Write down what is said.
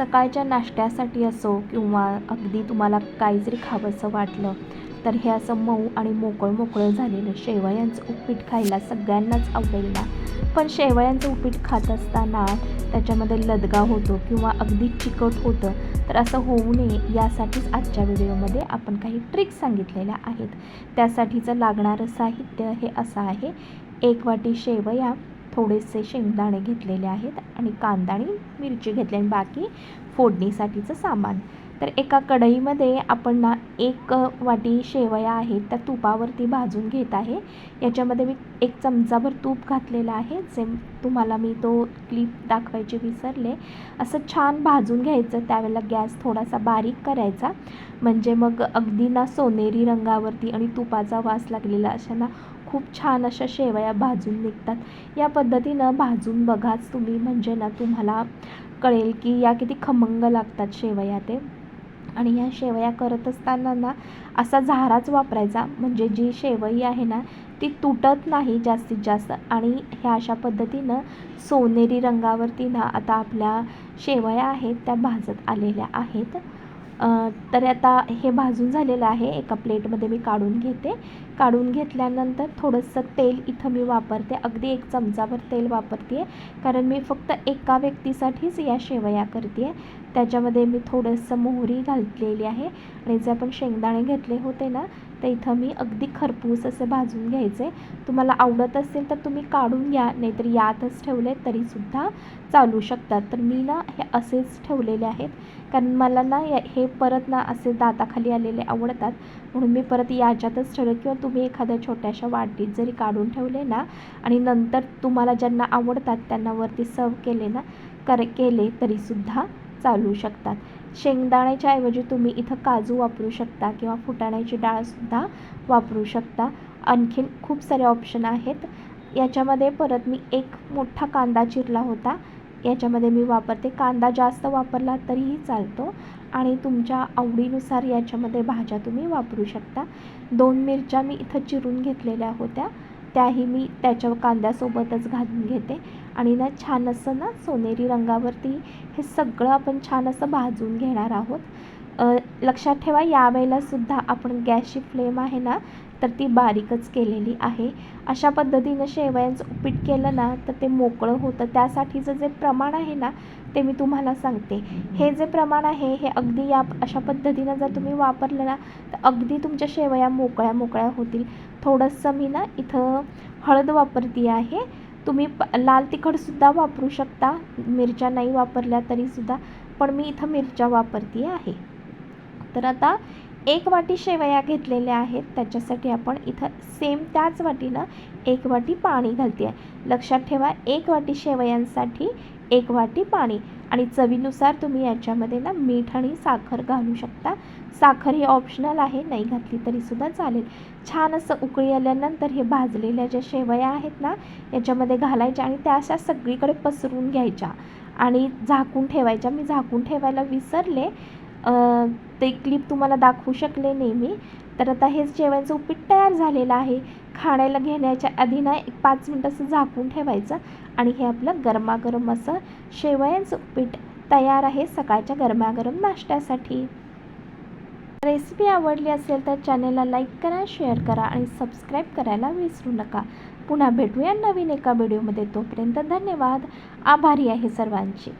सकाळच्या नाश्त्यासाठी असो किंवा अगदी तुम्हाला काही जरी खावंसं वाटलं तर हे असं मऊ आणि मोकळं मोकळं झालेलं शेवयांचं उपीट खायला सगळ्यांनाच आवडेल ना. पण शेवयांचं उपीट खात असताना त्याच्यामध्ये लदगा होतो किंवा अगदी चिकट होतं, तर असं होऊ नये यासाठीच आजच्या व्हिडिओमध्ये आपण काही ट्रिक्स सांगितलेल्या आहेत. त्यासाठीचं लागणारं साहित्य हे असं आहे: 1 वाटी शेवया, थोडेसे शेंगदाणे घेतलेले आहेत आणि कांदा आणि मिरची घेतली आणि बाकी फोडणीसाठीचं सामान. तर एका कढईमध्ये आपण ना 1 वाटी शेवया आहेत त्या तुपावरती भाजून घेत आहे. याच्यामध्ये मी 1 चमचाभर तूप घातलेलं आहे, जे तुम्हाला मी तो क्लिप दाखवायचे विसरले. असं छान भाजून घ्यायचं. त्यावेळेला गॅस थोडासा बारीक करायचा, म्हणजे मग अगदी ना सोनेरी रंगावरती आणि तुपाचा वास लागलेला अशा ना खूप छान अशा शेवया भाजून निघतात. या पद्धतीनं भाजून बघाच तुम्ही, म्हणजे ना तुम्हाला कळेल की या किती खमंग लागतात शेवया ते. आणि ह्या शेवया करत असताना ना असा झाराच वापरायचा, म्हणजे जी शेवई आहे ना ती तुटत नाही जास्तीत जास्त. आणि ह्या अशा पद्धतीनं सोनेरी रंगावरती ना आता आपल्या शेवया आहेत त्या भाजत आलेल्या आहेत. तर आता हे भाजून झालेलं आहे. एका प्लेटमध्ये मी काढून घेते. काढून घेतल्यानंतर थोडंसं तेल इथं मी वापरते, अगदी 1 चमचाभर तेल वापरते आहे, कारण मी फक्त एका व्यक्तीसाठीच या शेवया करते आहे. त्याच्यामध्ये मी थोडंसं मोहरी घातलेली आहे आणि जे आपण शेंगदाणे घेतले होते ना ते इथं मी अगदी खरपूस असे भाजून घ्यायचे. तुम्हाला आवडत असेल तर तुम्ही काढून घ्या, नाहीतर यातच ठेवले तरीसुद्धा चालू शकतात. तर मी ना हे असेच ठेवलेले आहेत, कारण मला ना हे परत ना असे दाताखाली आलेले आवडतात, म्हणून मी परत याच्यातच ठेवले. किंवा तुम्ही एखाद्या छोट्याशा वाटीत जरी काढून ठेवले ना आणि नंतर तुम्हाला ज्यांना आवडतात त्यांना वरती सर्व केले ना केले तरीसुद्धा चालू शकतात. शेंगदाण्याच्या ऐवजी तुम्ही इथं काजू वापरू शकता किंवा फुटाण्याची डाळसुद्धा वापरू शकता. आणखीन खूप सारे ऑप्शन आहेत. याच्यामध्ये परत मी 1 मोठा कांदा चिरला होता, याच्यामध्ये मी वापरते. कांदा जास्त वापरला तरीही चालतो आणि तुमच्या आवडीनुसार याच्यामध्ये भाज्या तुम्ही वापरू शकता. 2 मिरच्या मी इथं चिरून घेतलेल्या होत्या, त्याही मी त्याच्या कांद्यासोबतच घालून घेते. आणि ना छान असं ना सोनेरी रंगावरती हे सगळं आपण छान असं भाजून घेणार आहोत. लक्षात ठेवा, यावेळेलासुद्धा आपण गॅसची फ्लेम आहे ना तर ती बारीकच केलेली आहे. अशा पद्धतीनं शेवयांचं उपीट केलं ना तर ते मोकळं होतं. त्यासाठीचं जे प्रमाण आहे ना ते मी तुम्हाला सांगते. हे जे प्रमाण आहे हे अगदी या अशा पद्धतीनं जर तुम्ही वापरलं ना तर अगदी तुमच्या शेवया मोकळ्या मोकळ्या होतील. थोडंसं मी ना इथं हळद वापरते आहे. तुम्ही लाल तिखटसुद्धा वापरू शकता, मिरच्या नाही वापरल्या तरीसुद्धा, पण मी इथं मिरच्या वापरते आहे. तर आता 1 वाटी शेवया घेतलेल्या आहेत, त्याच्यासाठी आपण इथं सेम त्याच वाटीनं 1 वाटी पाणी घालते आहे. लक्षात ठेवा, 1 वाटी शेवयांसाठी 1 वाटी पाणी. आणि चवीनुसार तुम्ही याच्यामध्ये ना मीठ आणि साखर घालू शकता. साखर ही ऑप्शनल आहे, नाही घातली तरीसुद्धा चालेल. छान असं उकळी आल्यानंतर हे भाजलेल्या ज्या शेवया आहेत ना याच्यामध्ये घालायच्या आणि त्या अशा सगळीकडे पसरून घ्यायच्या आणि झाकून ठेवायच्या. मी झाकून ठेवायला विसरले, ते क्लिप तुम्हाला दाखवू शकले नाही मी. तर आता हे शेवयांचं उपीट तयार झालेलं आहे. खाण्याला घेण्याच्या आधी ना 5 मिनटं असं झाकून ठेवायचं आणि हे आपलं गरमागरम असं शेवयांचं उपीट तयार आहे सकाळच्या गरमागरम नाश्त्यासाठी. रेसिपी आवडली असेल तर चॅनलला लाईक करा, शेअर करा आणि सबस्क्राईब करायला विसरू नका. पुन्हा भेटूया नवीन एका व्हिडिओमध्ये. तोपर्यंत धन्यवाद. आभारी आहे सर्वांची.